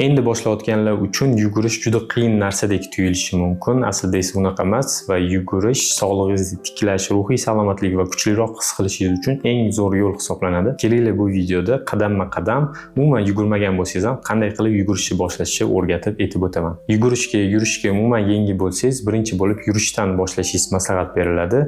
Endi boshlayotganlar uchun yugurish juda qiyin narsadek tuyulishi mumkin. Aslida esa unaqa emas va yugurish sog'lig'ingizni tiklash, ruhiy salomatlik va kuchliroq his qilishingiz uchun eng zo'r yo'l hisoblanadi. Kelinglar bu videoda qadamma-qadam umuman yugurmagan bo'lsangiz ham qanday qilib yugurishni boshlashni o'rgatib aytib o'taman. Yurishga umuman yengil bo'lsangiz, birinchi bo'lib yurishdan boshlashingiz maslahat beriladi.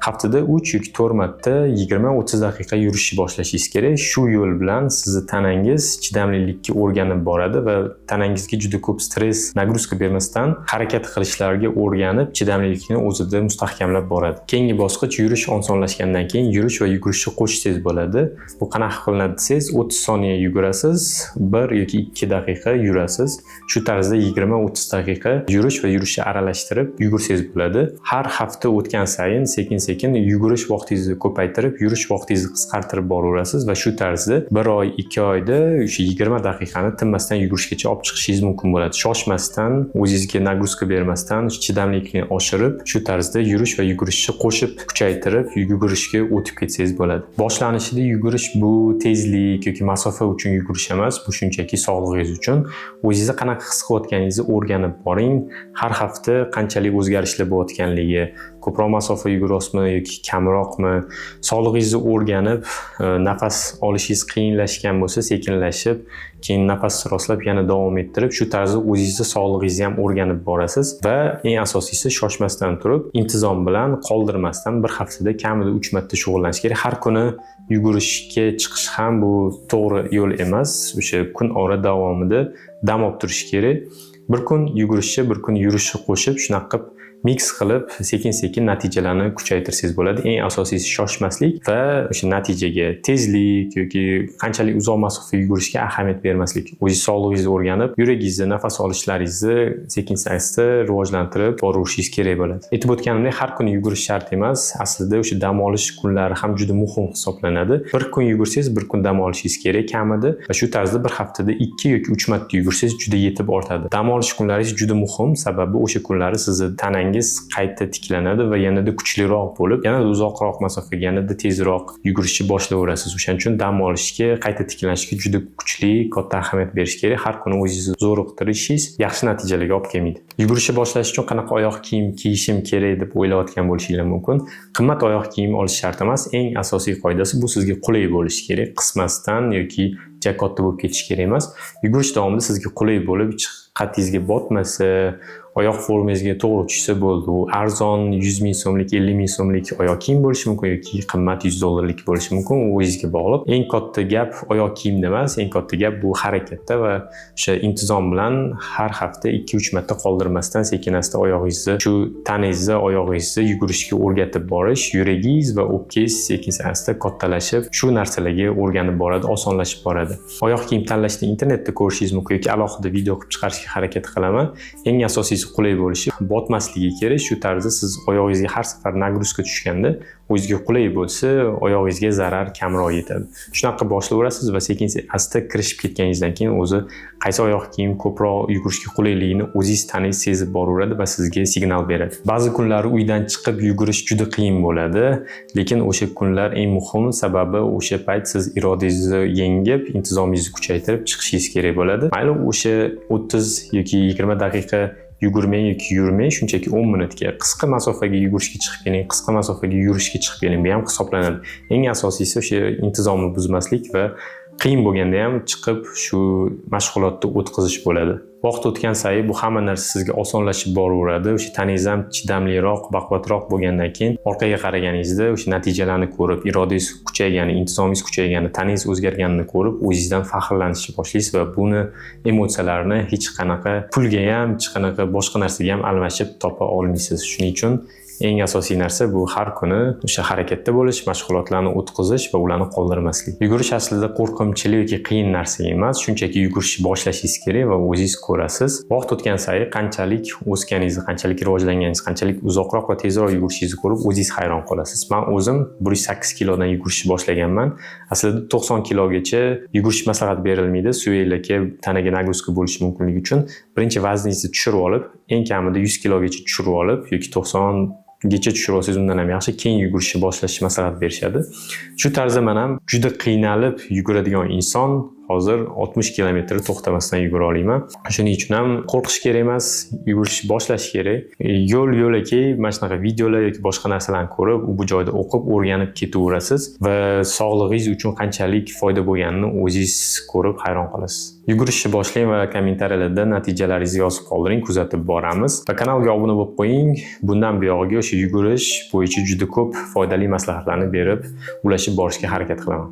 Haftada 3 yoki 4 marta 20-30 daqiqa yurishni boshlashingiz kerak. Shu yo'l bilan sizni tanangiz chidamlilikka o'rganib boradi va tanangizga juda ko'p stress, nagruzka bermasdan harakat qilishlarga o'rganib, chidamlilikni o'zida mustahkamlab boradi. Keyingi bosqich yurish osonlashgandan keyin yurish va yugurishni qo'shsangiz bo'ladi. Bu qanaqa qilinadi desangiz, 30 soniya yugurasiz, 1 yoki 2 daqiqa yurasiz. Shu tarzda 20-30 daqiqa yurish va yurishni aralashtirib yugursangiz bo'ladi. Har hafta o'tgan sayin sekin-sekin yugurish vaqtingizni ko'paytirib, yurish vaqtingizni qisqartirib boraverasiz va shu tarzda 1 oy, 2 oyda o'sha 20 daqiqani tinmasdan yugurishgacha olib chiqishingiz mumkin bo'ladi. Shoshmasdan, o'zingizga nagruzka bermasdan, chidamlilikni oshirib, shu tarzda yurish va yugurishni qo'shib, kuchaytirib, yugurishga o'tib ketsangiz bo'ladi. Boshlanishida yugurish bu tezlik yoki masofa uchun yugurish emas, bu shunchaki sog'lig'ingiz uchun. O'zingizni qanaqa his qilayotganingizni o'rganib boring. Har hafta qanchalik o'zgarishlar bo'layotganligi, ko'proq masofa yugurasizmi yoki kamroqmi, sog'lig'ingizni o'rganib, nafas olishingiz qiyinlashgan bo'lsa, sekinlashib, keyin nafasni rostlab yana davom ettirib, shu tarzda o'zingizni sog'lig'ingizni ham o'rganib borasiz va eng asosiysi shoshmasdan turib, intizom bilan qoldirmasdan bir haftada kamida 3 marta shug'ullanish kerak. Har kuni yugurishga chiqish ham bu to'g'ri yo'l emas. O'sha kun ora davomida dam olib turish kerak. Bir kun yugurishni, bir kun yurishni qo'shib, shunaqa qilib mix qilib, sekin-sekin natijalarni kuchaytirsangiz bo'ladi. Eng asosiysi shoshmaslik va o'sha natijaga tezlik yoki qanchalik uzoq masofa yugurishga ahamiyat bermaslik. O'zingiz sog'lig'ingizni o'rganib, yuragingizni, nafas olishlaringizni sekin-asta rivojlantirib borishingiz kerak bo'ladi. Aytib o'tganimdek, har kuni yugurish shart emas. Aslida o'sha dam olish kunlari ham juda muhim hisoblanadi. Bir kun yugursangiz, bir kun dam olishingiz kerak kamida va shu tarzda bir haftada 2 yoki 3 marta yugursangiz juda yetib ortadi. Dam olish kunlaringiz juda muhim, sababi o'sha kunlari sizni tanangiz qayta tiklanadi va yanada kuchliroq bo'lib, yanada uzoqroq masofaga, yanada tezroq yugurishni boshlayverasiz. O'shaning uchun dam olishga, qayta tiklanishga juda kuchli, katta ahamiyat berish kerak. Har kuni o'zingizni zo'riqtirishingiz yaxshi natijalarga olib kelmaydi. Yugurishni boshlash uchun qanaqa oyoq kiyim kiyishim kerak deb o'ylayotgan bo'lishingiz mumkin. Qimmat oyoq kiyim olish shart emas. Eng asosiy qoidasi bu sizga qulay bo'lishi kerak. Qismasdan yoki katta bo'lib ketish kerak emas. Yugurish davomida sizga qulay bo'lib, qattingizga botmasa, oyoq formangizga to'g'ri tushsa bo'ldi. U arzon 100 ming so'mlik, 50 ming so'mlik oyoq kiyim bo'lishi mumkin yoki qimmat $100 bo'lishi mumkin. U o'zingizga bog'liq. Eng katta gap oyoq kiyimda emas, eng katta gap bu harakatda va o'sha intizom bilan har hafta 2-3 marta qoldirmasdan sekin-asta oyog'ingizni, shu tanangizni, oyog'ingizni yugurishga o'rgatib borish, yuragingiz va o'pkangiz sekin-asta kattalashib, shu narsalarga o'rganib boradi, osonlashib boradi. Oyoq kiyim tanlashda internetda ko'rishingiz mumkin yoki alohida video qilib chiqarishga harakat qilaman. Eng asosiysi qulay bo'lishi, botmasligi kerak. Shu tarzda siz oyog'ingizga har safar nagruzka tushganda o'zingizga qulay bo'lsa, oyog'ingizga zarar kamroq yetadi. Shunaqa boshlayverasiz va sekin-asta kirishib ketganingizdan keyin o'zi qaysi oyoq kiyim ko'proq yugurishga qulayligini o'zingiz tanangiz sezib boraveradi va sizga signal beradi. Ba'zi kunlari uydan chiqib yugurish juda qiyin bo'ladi, lekin o'sha kunlar eng muhim, sababi o'sha payt siz irodangizni yengib, intizomingizni kuchaytirib chiqishingiz kerak bo'ladi. Mayli o'sha 30 yoki 20 daqiqa yugurmang yoki yurmang, shunchaki 10 minutga qisqa masofaga yugurishga chiqib keling, qisqa masofaga yurishga chiqib keling, bu ham hisoblanadi. Eng asosiysi o'sha intizomni buzmaslik va qiyin bo'lganda ham chiqib shu mashg'ulotni o'tkazish bo'ladi. Vaqt o'tgan sayin bu hamma narsa sizga osonlashib boraveradi. O'sha taningiz ham chidamliroq, baquvvatroq bo'lgandan keyin orqaga qaraganingizda o'sha natijalarni ko'rib, irodangiz kuchaygani, intizomingiz kuchaygani, taningiz o'zgarganini ko'rib, o'zingizdan faxrlanishni boshlaysiz va buni emotsiyalarni hech qanaqa pulga ham, hech qanaqa boshqa narsaga ham almashib topa olmaysiz. Shuning uchun eng asosiy narsa bu har kuni o'sha harakatda bo'lish, mashg'ulotlarni o'tkazish va ularni qoldirmaslik. Yugurish aslida qo'rqinchli yoki qiyin narsa emas, shunchaki yugurishni boshlashingiz kerak va o'zingiz ko'rasiz. Vaqt o'tgan sayin qanchalik o'sganingizni, qanchalik rivojlanganingizni, qanchalik uzoqroq va tezroq yugurishingizni ko'rib o'zingiz hayron qolasiz. Men o'zim 108 kilodan yugurishni boshlaganman. Aslida 90 kilogacha yugurish maslahat berilmaydi. Suyaklarga, tanaga nagruzka bo'lishi mumkinligi uchun birinchi vazningizni tushirib olib, eng kamida 100 kilogacha tushirib olib yoki 90 gacha tushirib olsangiz undan ham yaxshi, keyin yugurishni boshlashni maslahat berishadi. Shu tarzda men ham juda qiynalib yuguradigan inson hozir 60 kilometr to'xtamasdan yugura olaman. Shuning uchun ham qo'rqish kerak emas, yugurish boshlash kerak. Yo'l-yo'lakay mana shunaqa videolar yoki boshqa narsalarni ko'rib, bu joyda o'qib, o'rganib ketaverasiz va sog'lig'ingiz uchun qanchalik foyda bo'lganini o'zingiz ko'rib hayron qolasiz. Yugurishni boshlang va kommentariyalarda natijalaringizni yozib qoldiring, kuzatib boramiz. Va kanalga obuna bo'lib qo'ying. Bundan buyog'iga o'sha yugurish bo'yicha juda ko'p foydali maslahatlarni berib, ulashib borishga harakat qilaman.